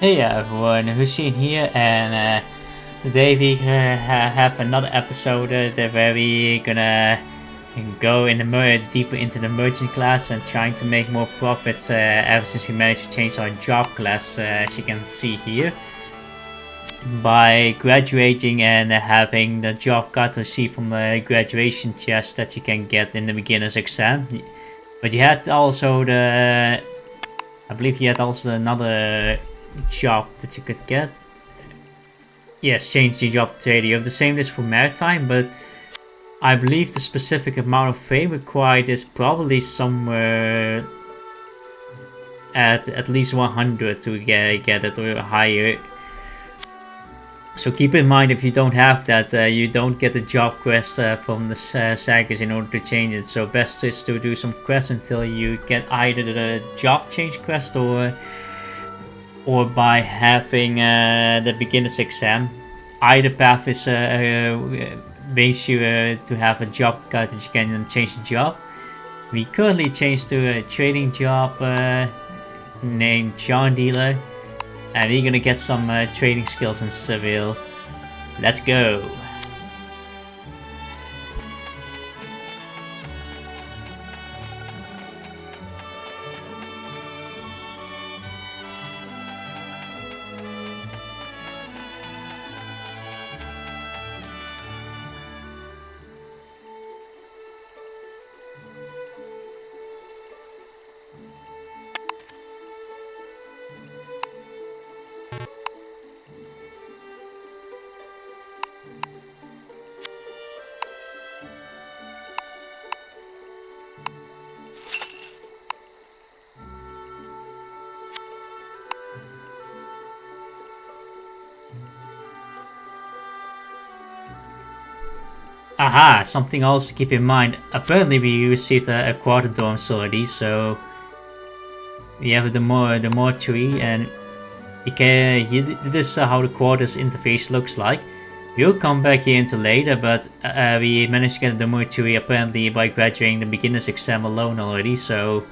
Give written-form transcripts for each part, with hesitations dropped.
Hey everyone, Hussein here, and today we have another episode where we gonna go in deeper into the merchant class and trying to make more profits ever since we managed to change our job class, as you can see here, by graduating and having the job card received from the graduation chest that you can get in the beginner's exam. But you had also I believe you had also another job that you could get. Yes, change the job to trader. You have the same list for maritime, but I believe the specific amount of fame required is probably somewhere at least 100 to get it or higher. So keep in mind, if you don't have that, you don't get a job quest from the sagas in order to change it. So best is to do some quests until you get either the job change quest or by having the beginner's exam. Either path is makes you to have a job card that you can change the job. We currently changed to a trading job named John Dealer, and we're gonna get some trading skills in Seville. Let's go! Aha! Something else to keep in mind. Apparently, we received a quarter dormitory, so we have the mortuary, and this is how the quarters interface looks like. We'll come back here into later, but we managed to get the mortuary apparently by graduating the beginner's exam alone already. So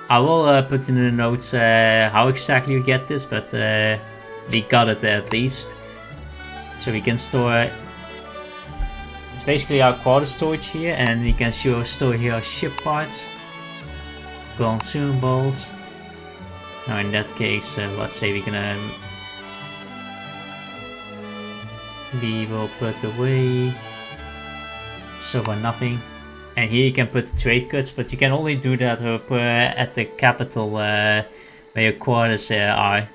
I will put in the notes how exactly you get this, but we got it at least. So we can store. It's basically our quarter storage here, and we can store here our ship parts, consumables. Now in that case, let's say we will put away so for nothing. And here you can put the trade cuts, but you can only do that at the capital where your quarters are.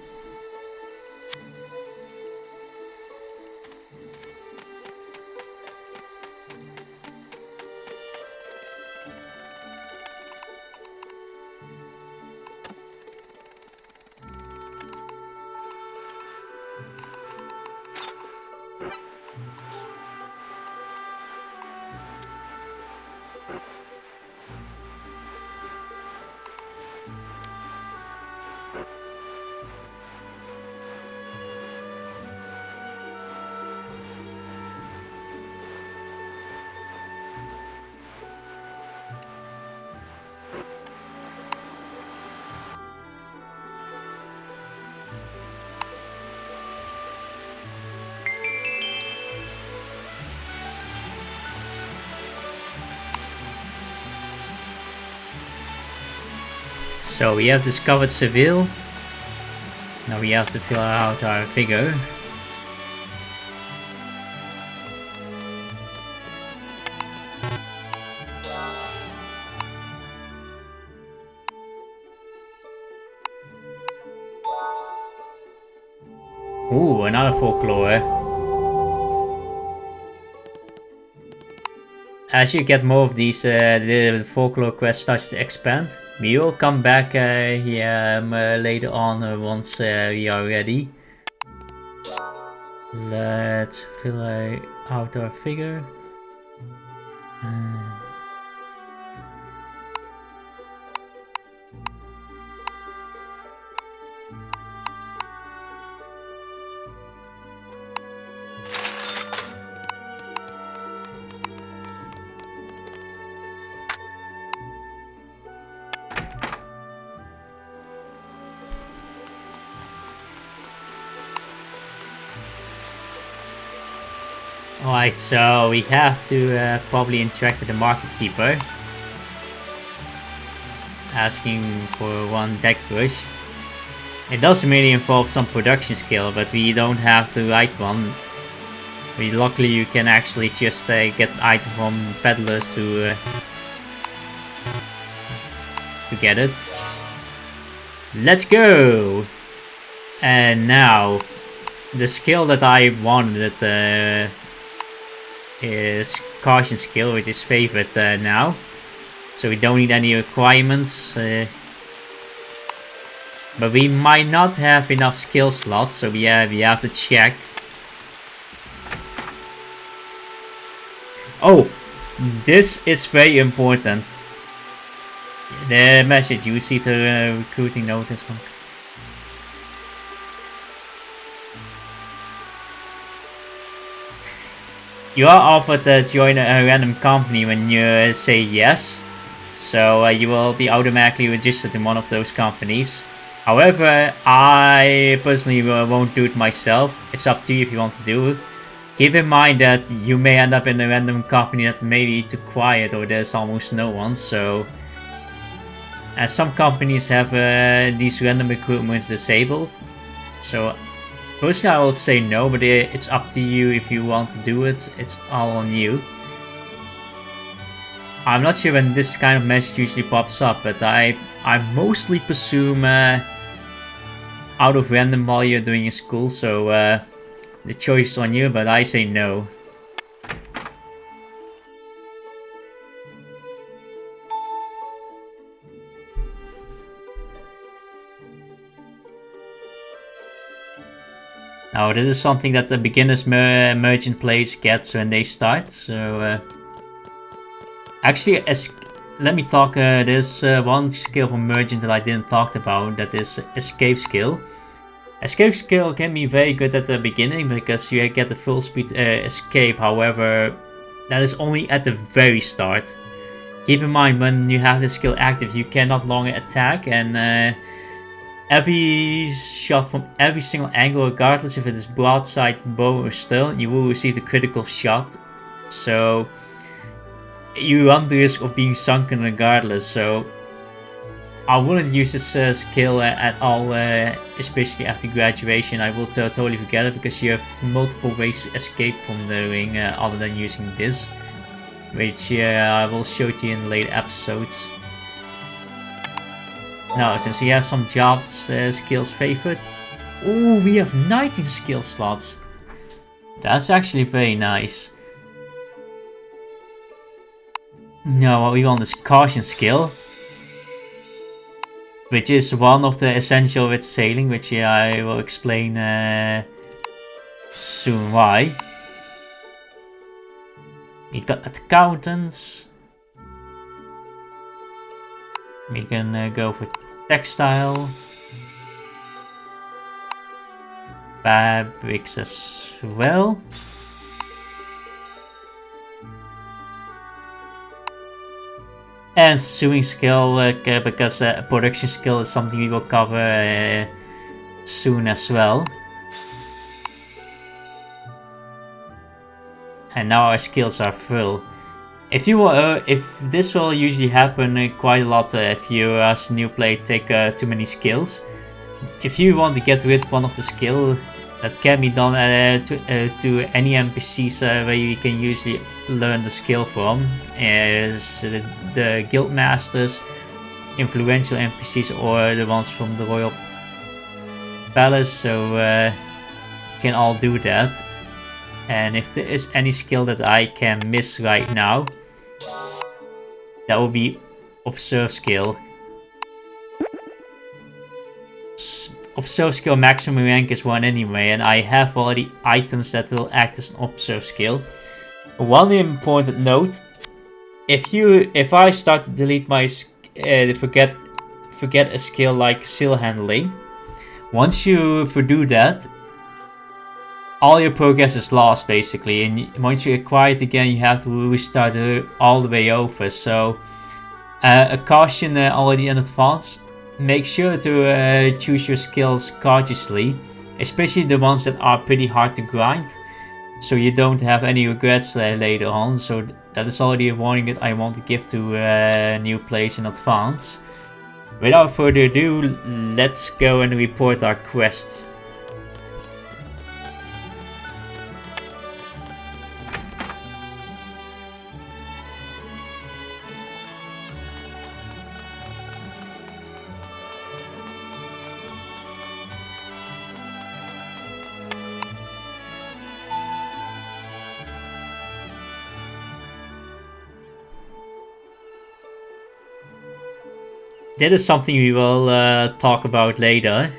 So we have discovered Seville. Now we have to fill out our figure. Ooh, another folklore. As you get more of these, the folklore quest starts to expand. We will come back here later on once we are ready. Let's fill out our figure. Alright, so we have to probably interact with the market keeper, asking for one deck push. It does really involve some production skill, but we don't have the right one. Luckily you can actually just get an item from peddlers to get it. Let's go! And now, the skill that I wanted is caution skill, which is favorite now. So we don't need any requirements. But we might not have enough skill slots, so we have to check. Oh, this is very important. The message you see to recruiting notice one. You are offered to join a random company when you say yes, so you will be automatically registered in one of those companies. However, I personally won't do it myself. It's up to you if you want to do it. Keep in mind that you may end up in a random company that may be too quiet or there's almost no one, so... As some companies have these random recruitments disabled, so personally I would say no, but it's up to you if you want to do it. It's all on you. I'm not sure when this kind of message usually pops up, but I mostly presume out of random while you're doing your school, so the choice is on you, but I say no. Now this is something that the beginners merchant players get when they start, so actually let me talk, there's one skill from merchant that I didn't talk about, that is escape skill. Escape skill can be very good at the beginning because you get the full speed escape, however that is only at the very start. Keep in mind when you have this skill active you can no longer attack, and every shot from every single angle, regardless if it is broadside, bow or stern, you will receive the critical shot. So you run the risk of being sunken regardless, so I wouldn't use this skill at all, especially after graduation. I will totally forget it because you have multiple ways to escape from the ring other than using this, which I will show to you in later episodes. Now, since we have some jobs skills favored, ooh, we have 19 skill slots. That's actually very nice. Now, what we want is caution skill, which is one of the essential with sailing, which I will explain soon why. We got accountants. We can go for textile, fabrics as well. And sewing skill, because production skill is something we will cover soon as well. And now our skills are full. If this will usually happen quite a lot if you as a new player take too many skills. If you want to get rid of one of the skill, that can be done to any NPCs where you can usually learn the skill from, is the guild masters, influential NPCs, or the ones from the royal palace. So you can all do that. And if there is any skill that I can miss right now, that will be observe skill. Observe skill maximum rank is 1 anyway, and I have already items that will act as an observe skill. One important note: if I start to delete my forget a skill like sail handling, once you do that, all your progress is lost basically, and once you acquire it again, you have to restart all the way over. So a caution already in advance. Make sure to choose your skills cautiously, especially the ones that are pretty hard to grind. so you don't have any regrets later on. So that is already a warning that I want to give to new players in advance. Without further ado, let's go and report our quest. That is something we will talk about later.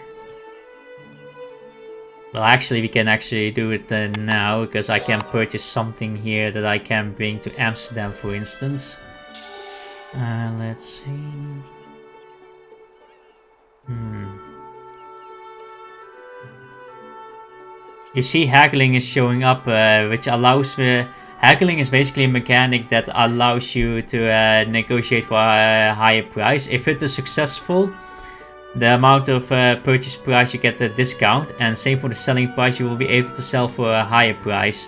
Well, actually, we can actually do it now, because I can purchase something here that I can bring to Amsterdam, for instance. Let's see. You see, haggling is showing up, which allows me. Haggling is basically a mechanic that allows you to negotiate for a higher price. If it is successful, the amount of purchase price you get a discount, and same for the selling price, you will be able to sell for a higher price.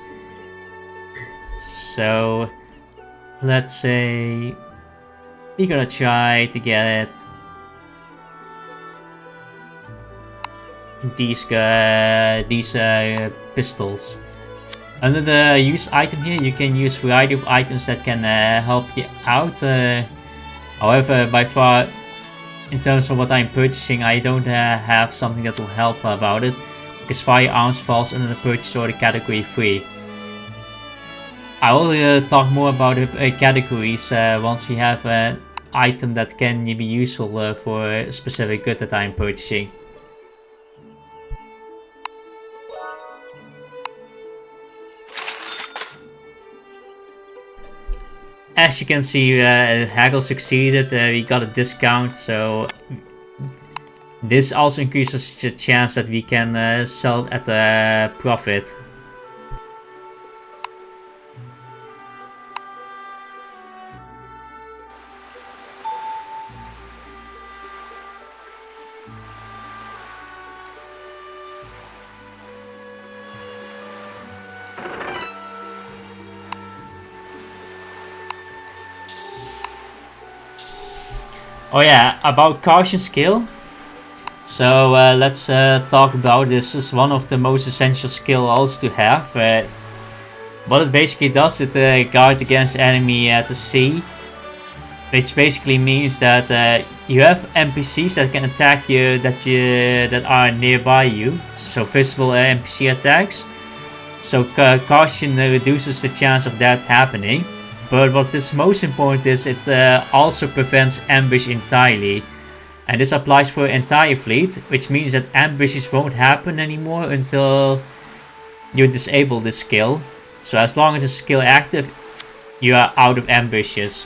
So, let's say we're gonna try to get these pistols. Under the use item here, you can use variety of items that can help you out. However, by far, in terms of what I'm purchasing, I don't have something that will help about it, because firearms falls under the purchase order category 3. I will talk more about the categories once we have an item that can be useful for a specific good that I'm purchasing. As you can see, haggle succeeded, we got a discount, so this also increases the chance that we can sell at a profit. Oh yeah, about caution skill. So let's talk about this. This is one of the most essential skills to have. What it basically does, it guards against enemy at the sea, which basically means that you have NPCs that can attack you that are nearby you. So visible NPC attacks. So caution reduces the chance of that happening. But what is most important is it also prevents ambush entirely. And this applies for the entire fleet, which means that ambushes won't happen anymore until you disable this skill. So as long as the skill is active, you are out of ambushes.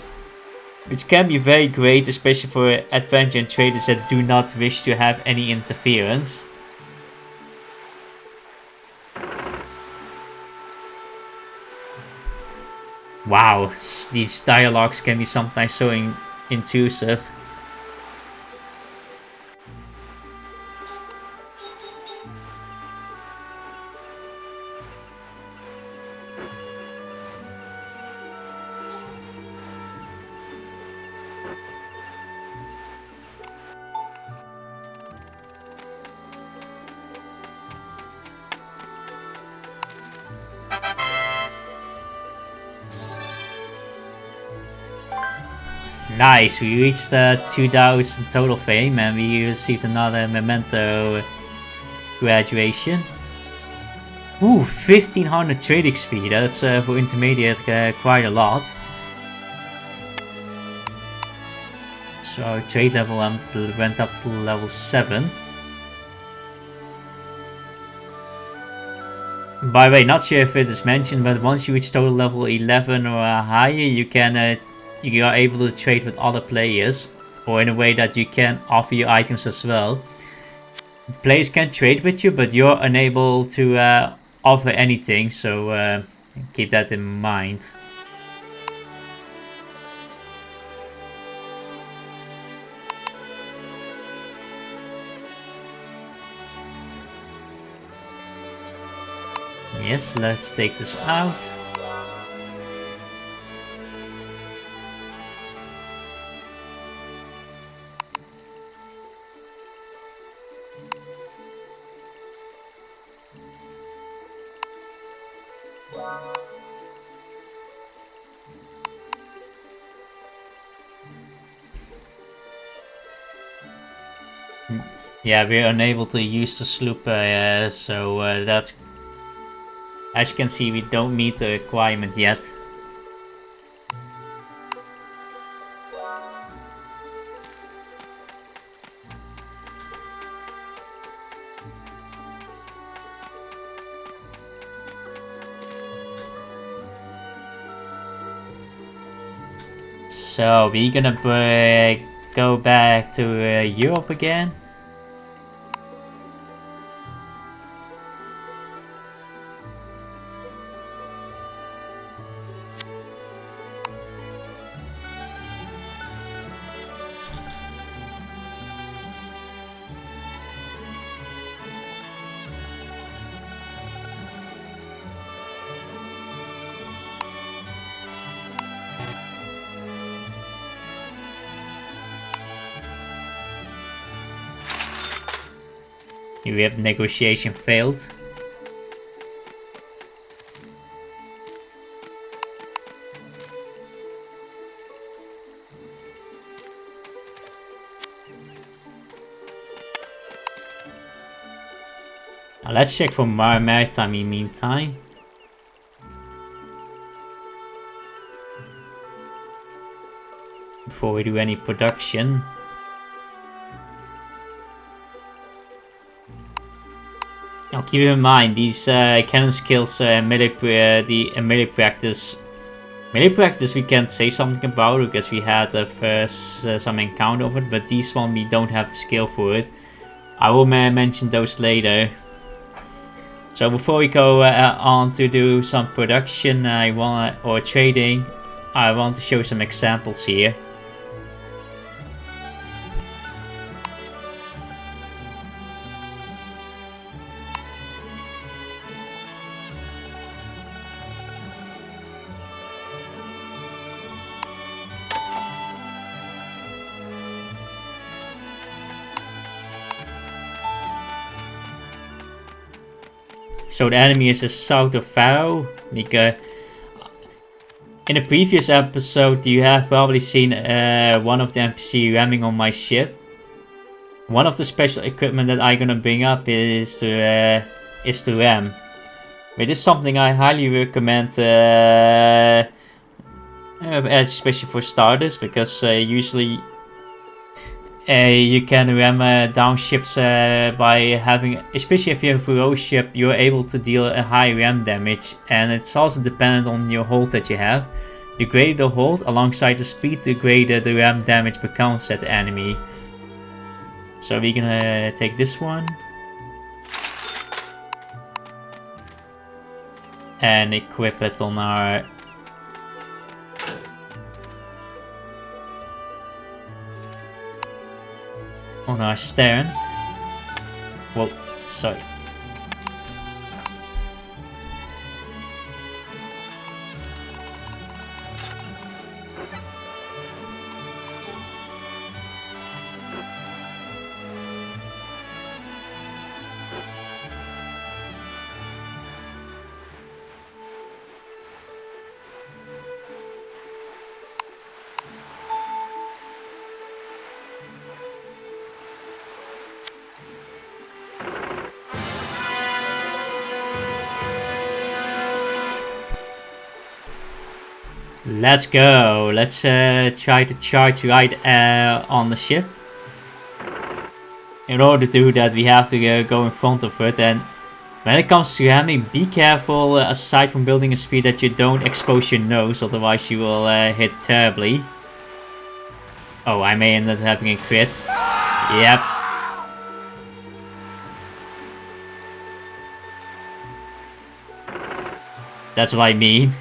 Which can be very great, especially for adventure and traders that do not wish to have any interference. Wow, these dialogues can be sometimes so intrusive. Nice, we reached 2000 total fame and we received another memento graduation. Ooh, 1500 trade XP, that's for intermediate quite a lot. So our trade level went up to level 7. By the way, not sure if it is mentioned, but once you reach total level 11 or higher, you are able to trade with other players, or in a way that you can offer you items as well. Players can trade with you, but you're unable to offer anything, so keep that in mind. Yes, let's take this out. Yeah, we're unable to use the sloop, so that's... As you can see, we don't meet the requirement yet. So, we're gonna go back to Europe again. We have negotiation failed. Now let's check for maritime in the meantime. Before we do any production. Now keep in mind, these cannon skills, melee practice. Melee practice we can't say something about because we had first some encounter of it, but these one we don't have the skill for it. I will mention those later. So before we go on to do some production or trading, I want to show some examples here. So the enemy is south of Faro. Because in the previous episode, you have probably seen one of the NPC ramming on my ship. One of the special equipment that I'm gonna bring up is to ram. It is something I highly recommend, especially for starters, because usually you can ram down ships by having, especially if you have a low ship, you're able to deal a high ram damage, and it's also dependent on your hold that you have. The greater the hold alongside the speed, the greater the ram damage becomes at the enemy. So we're gonna take this one and equip it on our stern. Whoa, sorry. Let's go. Let's try to charge right on the ship. In order to do that, we have to go in front of it. And when it comes to ramming, be careful, aside from building a speed, that you don't expose your nose, otherwise you will hit terribly. Oh, I may end up having a crit. Yep. That's what I mean.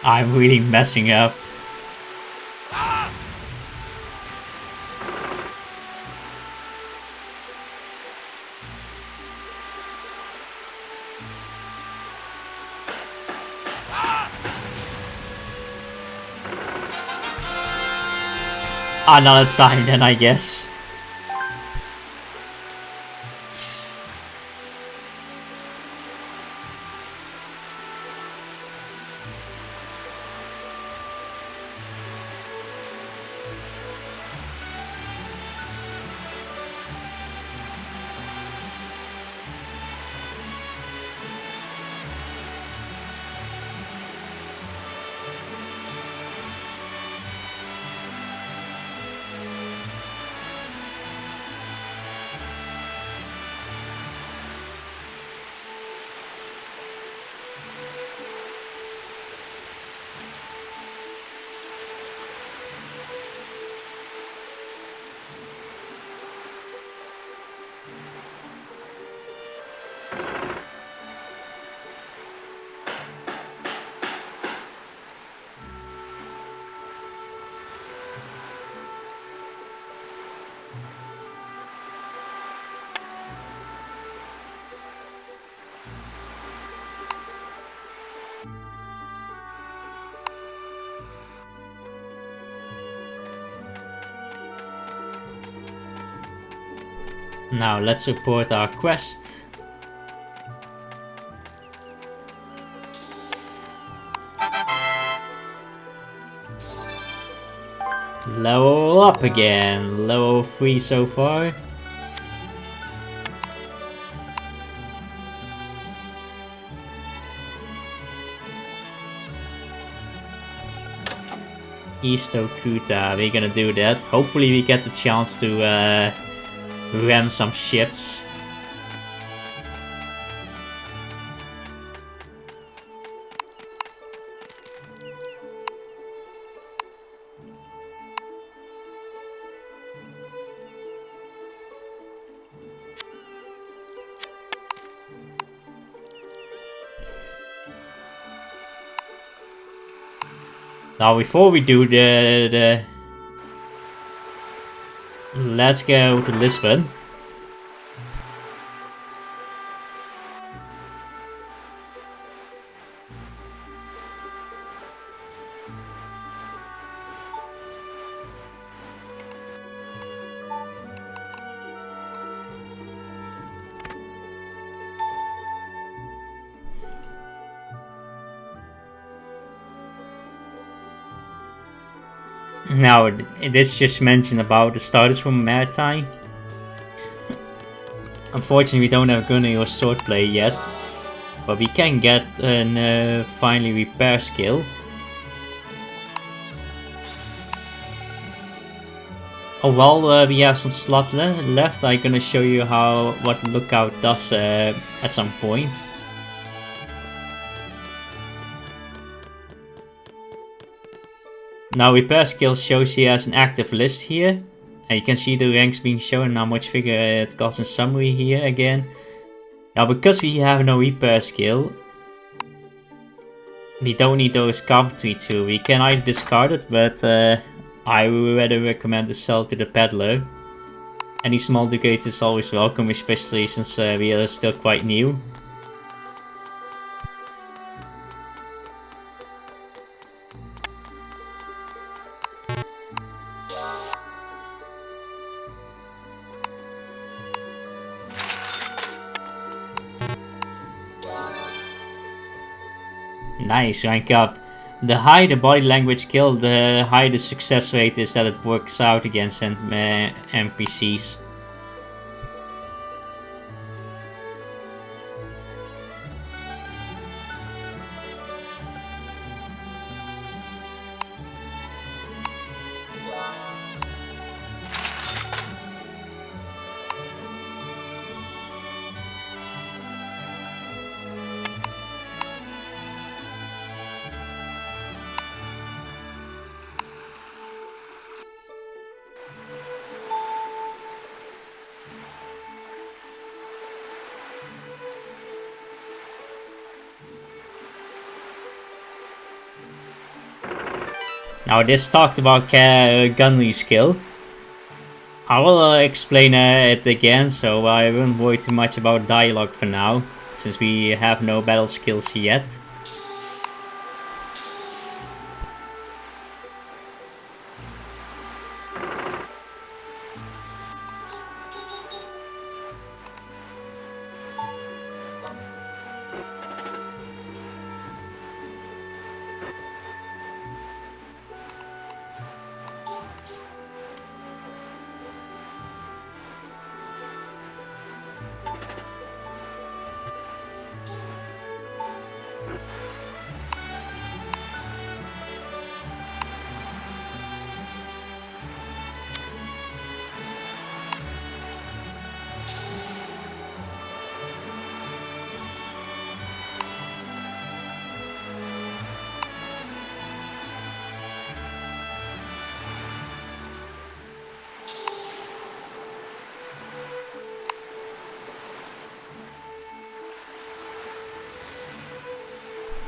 I'm really messing up. Another time then, I guess. Now let's report our quest. Level up again. Level 3 so far. East Okuta, we're gonna do that. Hopefully we get the chance to ram some ships. Now before we do the let's go to Lisbon. Now, this just mentioned about the starters from Maritime. Unfortunately, we don't have Gunnery or Swordplay yet, but we can get an finally repair skill. Oh, while we have some slot left, I'm gonna show you what Lookout does at some point. Now repair skill shows he has an active list here. And you can see the ranks being shown and how much figure it costs in summary here again. Now because we have no repair skill, we don't need those carpentry too. We can either discard it, but I would rather recommend to sell to the peddler. Any small ducats is always welcome, especially since we are still quite new. Nice, rank up. The higher the body language skill, the higher the success rate is that it works out against NPCs. Now this talked about Gunnery skill. I will explain it again, so I won't worry too much about dialogue for now, since we have no battle skills yet.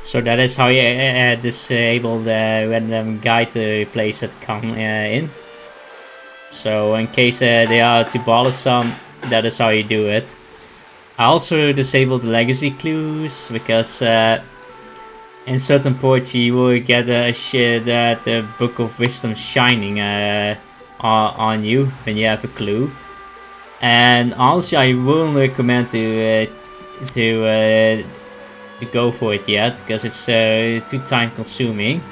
So that is how you disable the random guide replace that come in. So in case they are too bothersome, that is how you do it. I also disabled the legacy clues because in certain ports you will get that Book of Wisdom shining on you when you have a clue. And also I wouldn't recommend to go for it yet, because it's too time consuming.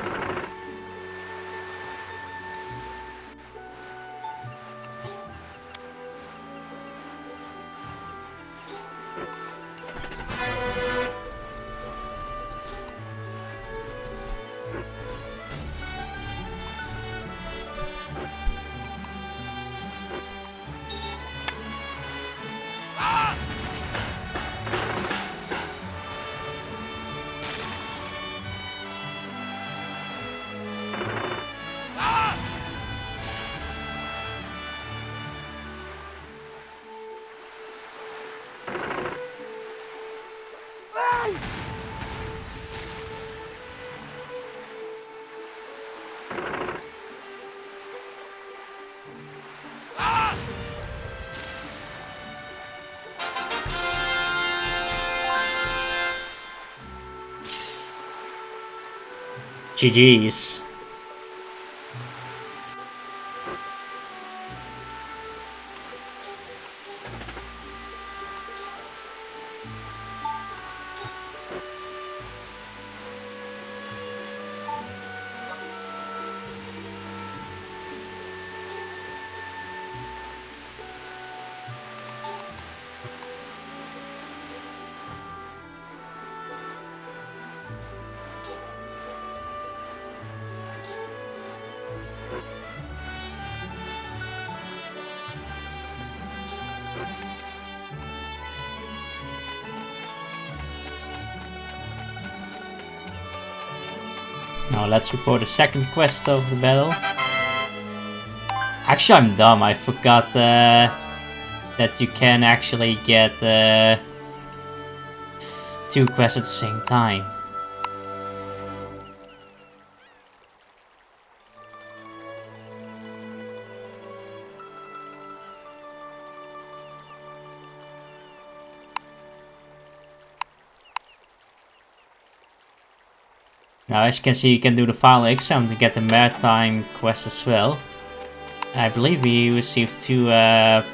GG's. Now let's report the second quest of the battle. Actually, I'm dumb. I forgot that you can actually get 2 quests at the same time. Now, as you can see, you can do the final exam to get the maritime quest as well. I believe we received two of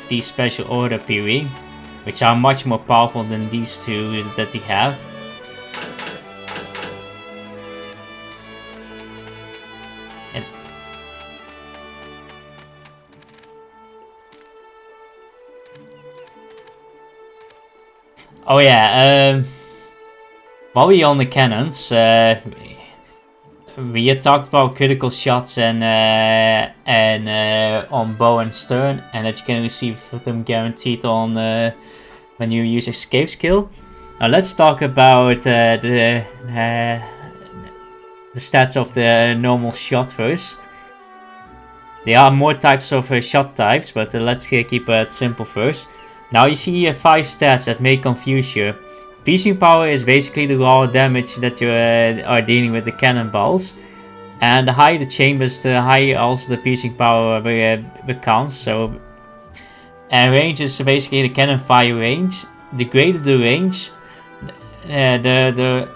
these special order Piri, which are much more powerful than these 2 that we have. And oh yeah, while we're on the cannons, we had talked about critical shots and on bow and stern, and that you can receive them guaranteed on when you use escape skill. Now let's talk about the stats of the normal shot first. There are more types of shot types, but let's keep it simple first. Now you see 5 stats that may confuse you. piercing power is basically the raw damage that you are dealing with the cannonballs. And the higher the chambers, the higher also the piercing power becomes. So, and range is basically the cannon fire range. The greater the range, the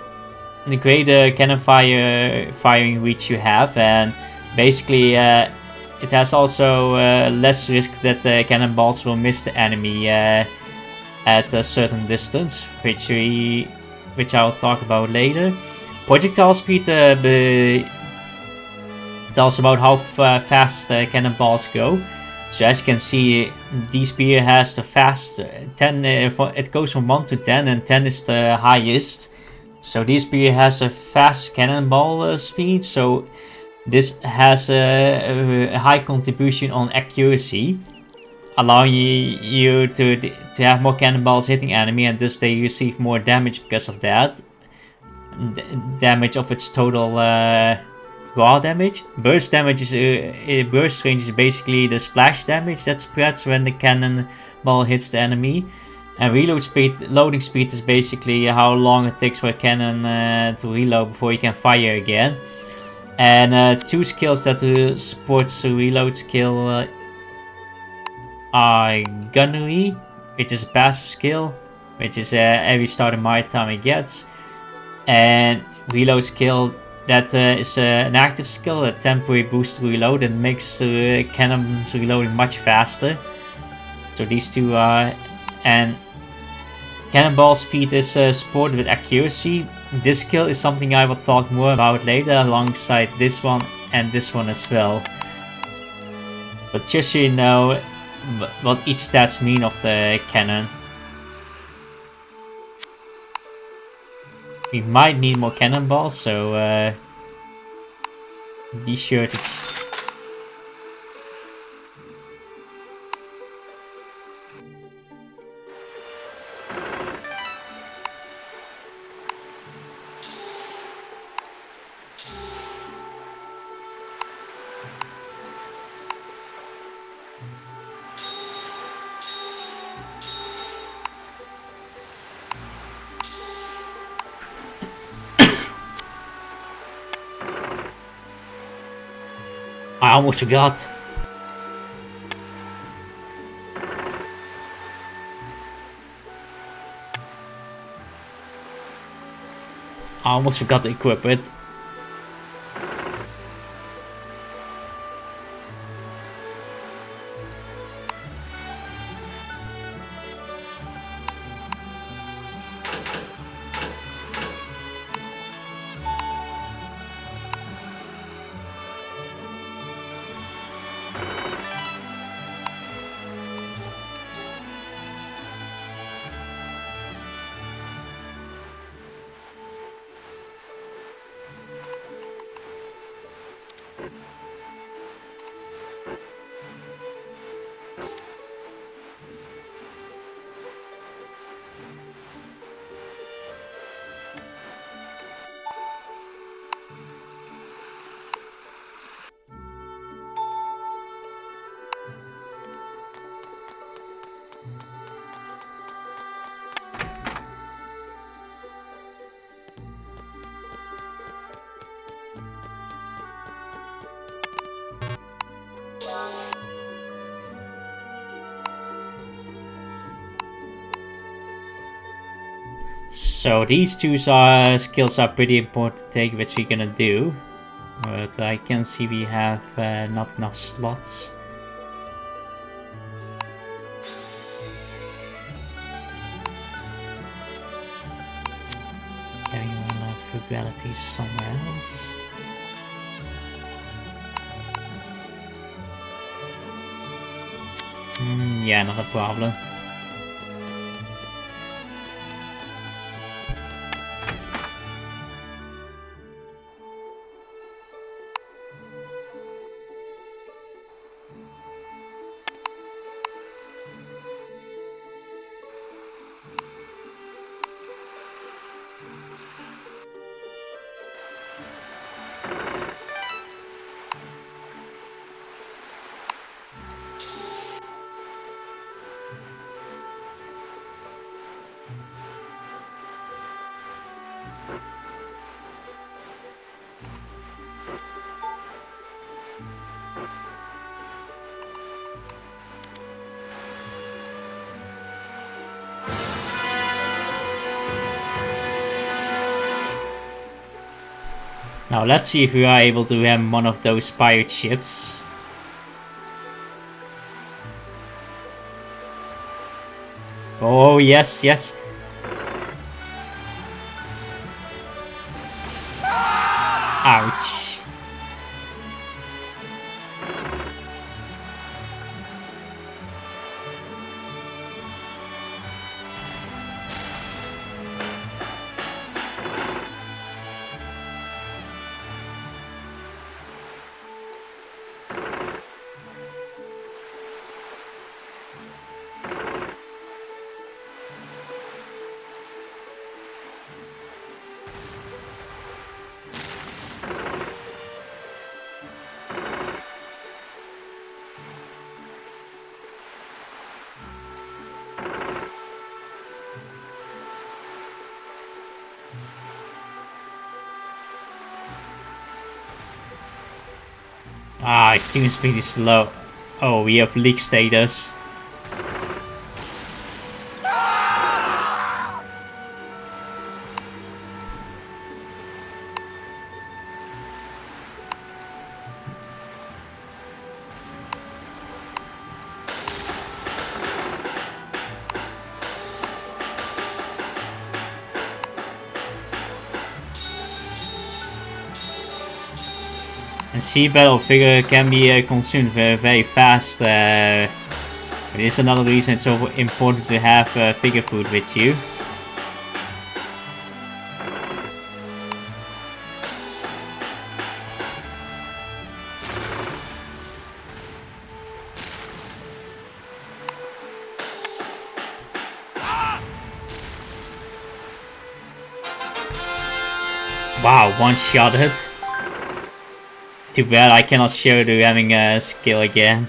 greater cannon firing reach you have, and basically it has also less risk that the cannonballs will miss the enemy at a certain distance, which I'll talk about later. Projectile speed tells about how fast cannonballs go. So as you can see, D-Spear has the fast 10. It goes from 1 to 10, and 10 is the highest. So D-Spear has a fast cannonball speed. So this has a high contribution on accuracy, allowing you to have more cannonballs hitting enemy, and thus they receive more damage because of that. Damage of its total raw damage. Burst damage is burst range is basically the splash damage that spreads when the cannonball hits the enemy. And loading speed is basically how long it takes for a cannon to reload before you can fire again. And two skills that supports the reload skill are Gunnery, which is a passive skill, which is every starter maritime it gets, and reload skill that is an active skill that temporarily boosts reload and makes cannons reloading much faster. So these two are, and cannonball speed is supported with accuracy. This skill is something I will talk more about later alongside this one and this one as well. But just so you know what each stats mean of the cannon. We might need more cannonballs, so be sure to... I almost forgot. I almost forgot to equip it. So these two skills are pretty important to take, which we're gonna do. But I can see we have not enough slots. Getting one of frugalities somewhere else. Yeah, not a problem. Now let's see if we are able to ram one of those pirate ships. Oh, yes, yes. Ouch. Ah, team speed is low. Oh, we have leak status. And sea battle figure can be consumed very, very fast. It is another reason it's so important to have figure food with you. Wow, one shot hit. Too bad I cannot show the ramming skill again.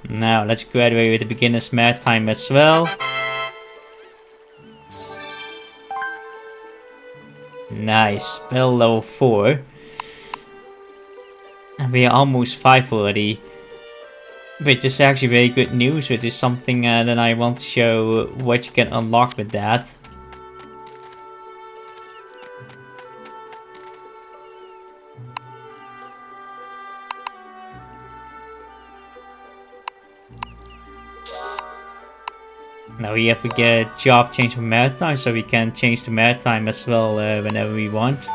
Now let's graduate with the beginner's maritime as well. Nice, spell level 4. And we are almost 5 already. Which is actually very good news, which is something that I want to show what you can unlock with that. Now we have to get a job change for maritime, so we can change to maritime as well whenever we want.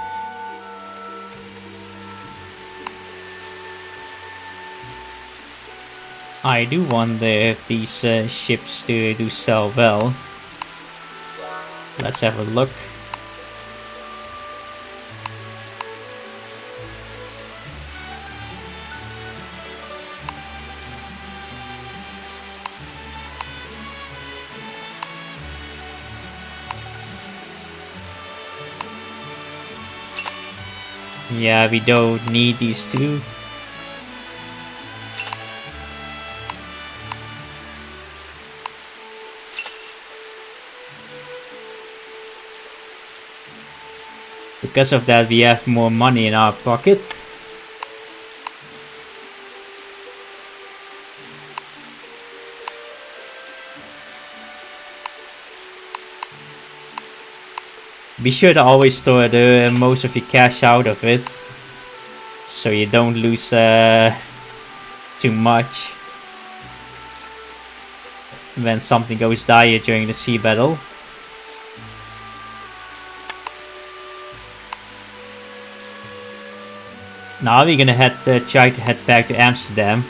I do wonder if these ships do sell well. Let's have a look. Yeah, we don't need these two. Because of that, we have more money in our pocket. Be sure to always store the most of your cash out of it, so you don't lose too much when something goes dire during the sea battle. Now we're gonna try to head back to Amsterdam.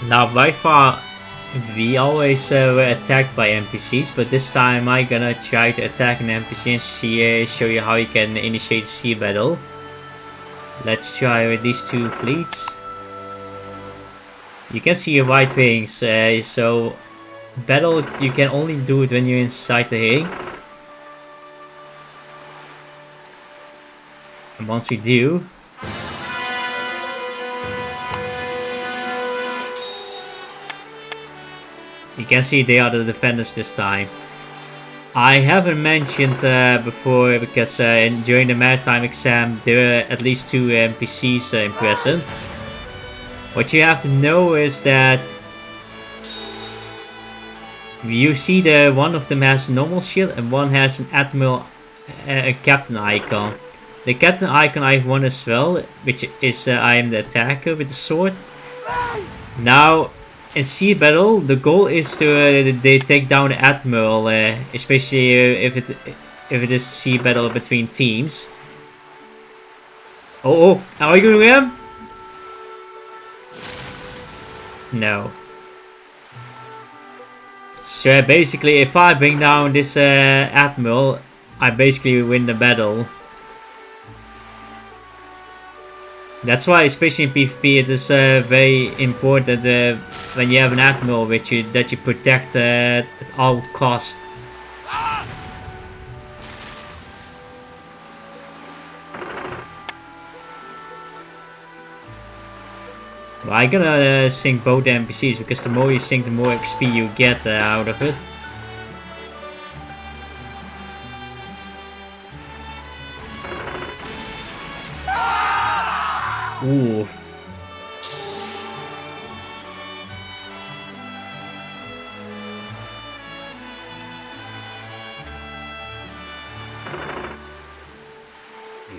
Now, by far, we always were attacked by NPCs, but this time I'm gonna try to attack an NPC and show you how you can initiate a sea battle. Let's try with these two fleets. You can see white wings, so battle you can only do it when you're inside the ring. And once we do, you can see they are the defenders this time. I haven't mentioned before because during the maritime exam there are at least 2 NPCs present. What you have to know is that you see that one of them has a normal shield and one has an admiral, a captain icon. The captain icon I have one as well, which is I am the attacker with the sword. Now, in sea battle, the goal is to they take down the admiral, especially if it is sea battle between teams. Oh, are you going him? No. So basically, if I bring down this admiral, I basically win the battle. That's why, especially in PvP, it is very important when you have an admiral with you that you protect at all costs. Well, I'm gonna sink both NPCs because the more you sink, the more XP you get out of it. Ooh.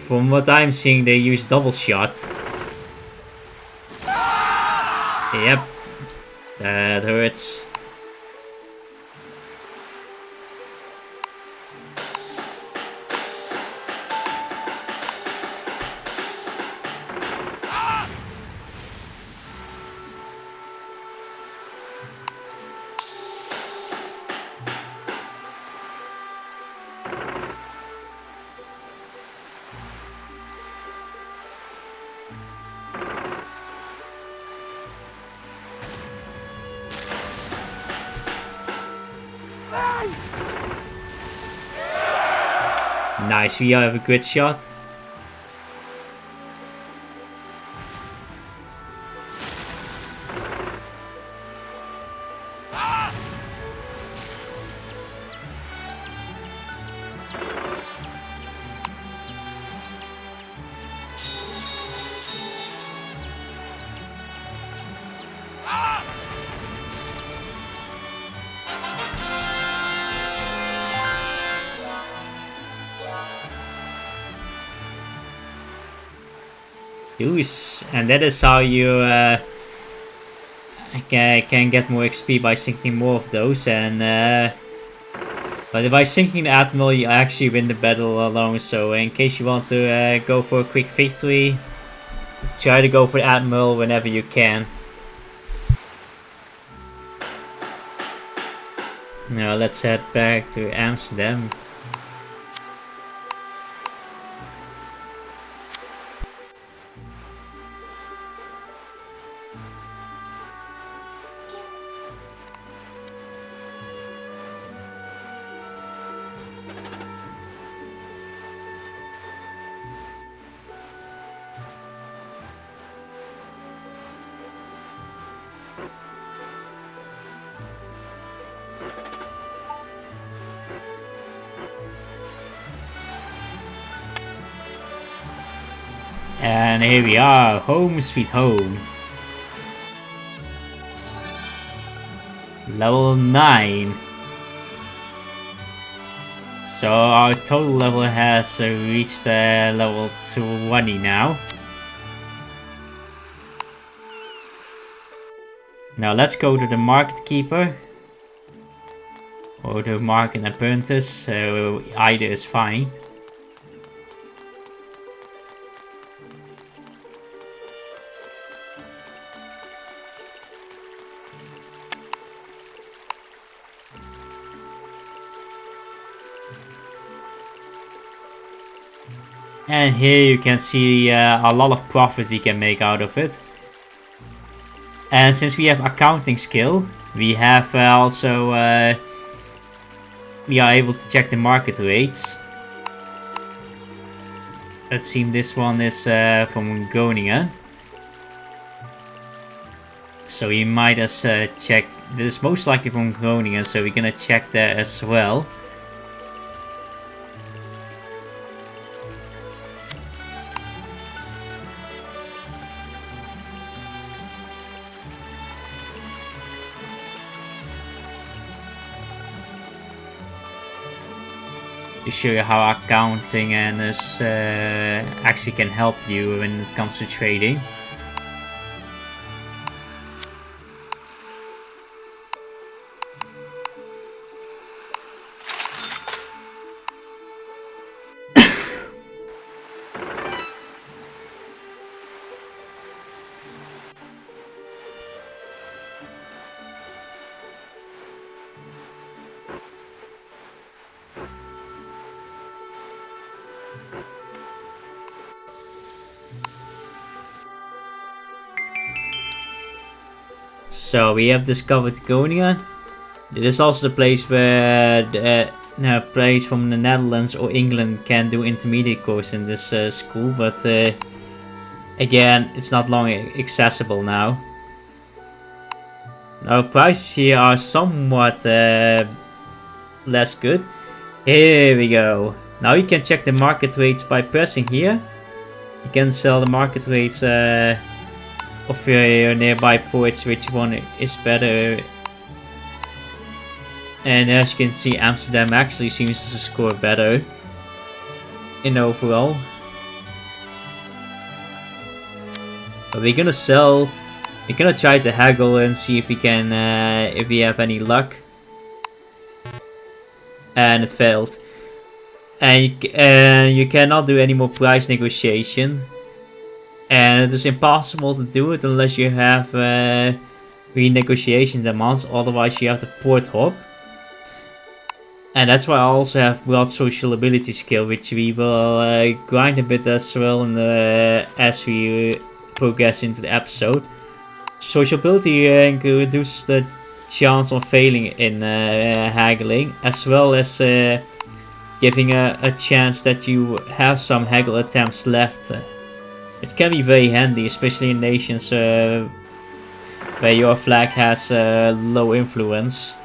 From what I'm seeing, they use double shot. Yep. That hurts. Nice, we have a good shot. Use, and that is how you can get more XP by sinking more of those. And but by sinking the admiral, you actually win the battle alone. So in case you want to go for a quick victory, try to go for the admiral whenever you can. Now let's head back to Amsterdam. And here we are, home sweet home. Level 9. So our total level has reached level 20 now. Now let's go to the market keeper. Or the market apprentice, either is fine. And here you can see a lot of profit we can make out of it. And since we have accounting skill, we have also we are able to check the market rates. Let's see, this one is from Groningen. So we might as check. This is most likely from Groningen, so we're gonna check there as well. To show you how accounting and this actually can help you when it comes to trading. So we have discovered Groningen. It is also the place where the place from the Netherlands or England can do intermediate course in this school, but again, it's not long accessible now. Now prices here are somewhat less good. Here we go. Now you can check the market rates by pressing here. You can sell the market rates of your nearby ports, which one is better. And as you can see, Amsterdam actually seems to score better in overall. But we're gonna sell. We're gonna try to haggle and see if we can, if we have any luck. And it failed. And you cannot do any more price negotiation. And it is impossible to do it unless you have renegotiation demands. Otherwise, you have to port hop. And that's why I also have broad social ability skill, which we will grind a bit as well in the, as we progress into the episode. Social ability reduces the chance of failing in haggling, as well as giving a chance that you have some haggle attempts left. It can be very handy, especially in nations where your flag has low influence.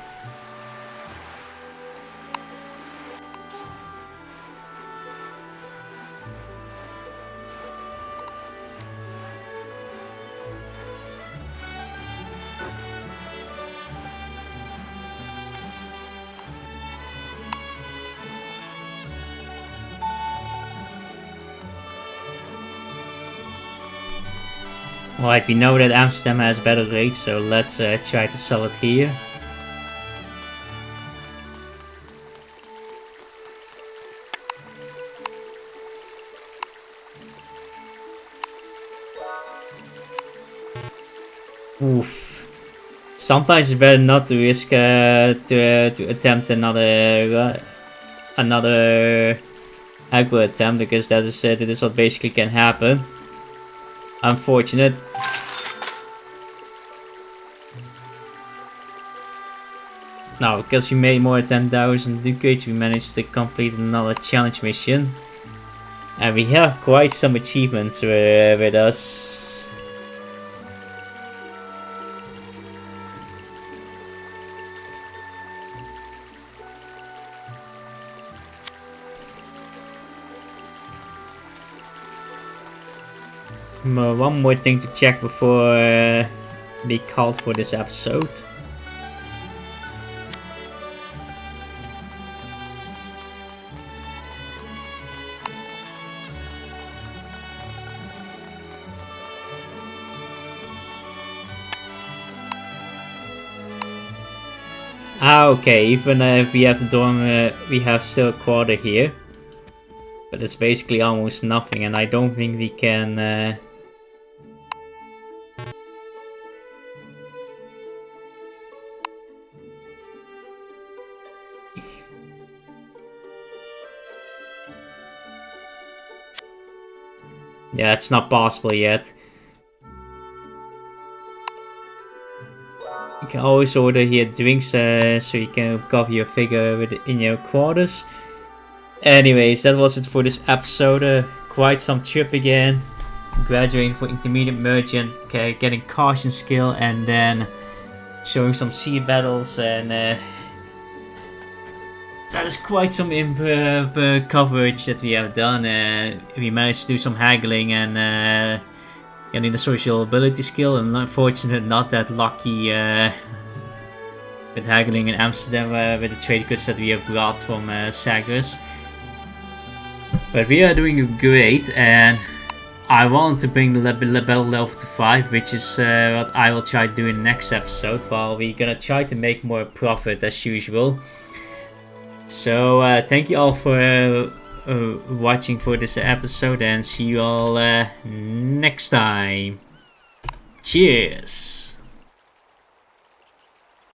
Alright, we know that Amsterdam has better rates, so let's try to sell it here. Oof. Sometimes it's better not to risk to attempt another aggro attempt, because that is what basically can happen. Unfortunate. Now, because we made more than 10,000 ducats, we managed to complete another challenge mission. And we have quite some achievements with us. One more thing to check before we called for this episode. Okay, even if we have the dorm, we have still a quarter here. But it's basically almost nothing, and I don't think we can... Yeah, it's not possible yet. You can always order here drinks so you can cover your figure in your quarters. Anyways, that was it for this episode. Quite some trip again. Graduating for intermediate merchant, getting caution skill, and then showing some sea battles, and that is quite some coverage that we have done. We managed to do some haggling and getting the social ability skill, and unfortunately not that lucky with haggling in Amsterdam with the trade goods that we have brought from Sagres. But we are doing great, and I want to bring the battle level to 5, which is what I will try to do in the next episode, while we're gonna try to make more profit as usual. So thank you all for watching for this episode, and see you all next time. Cheers!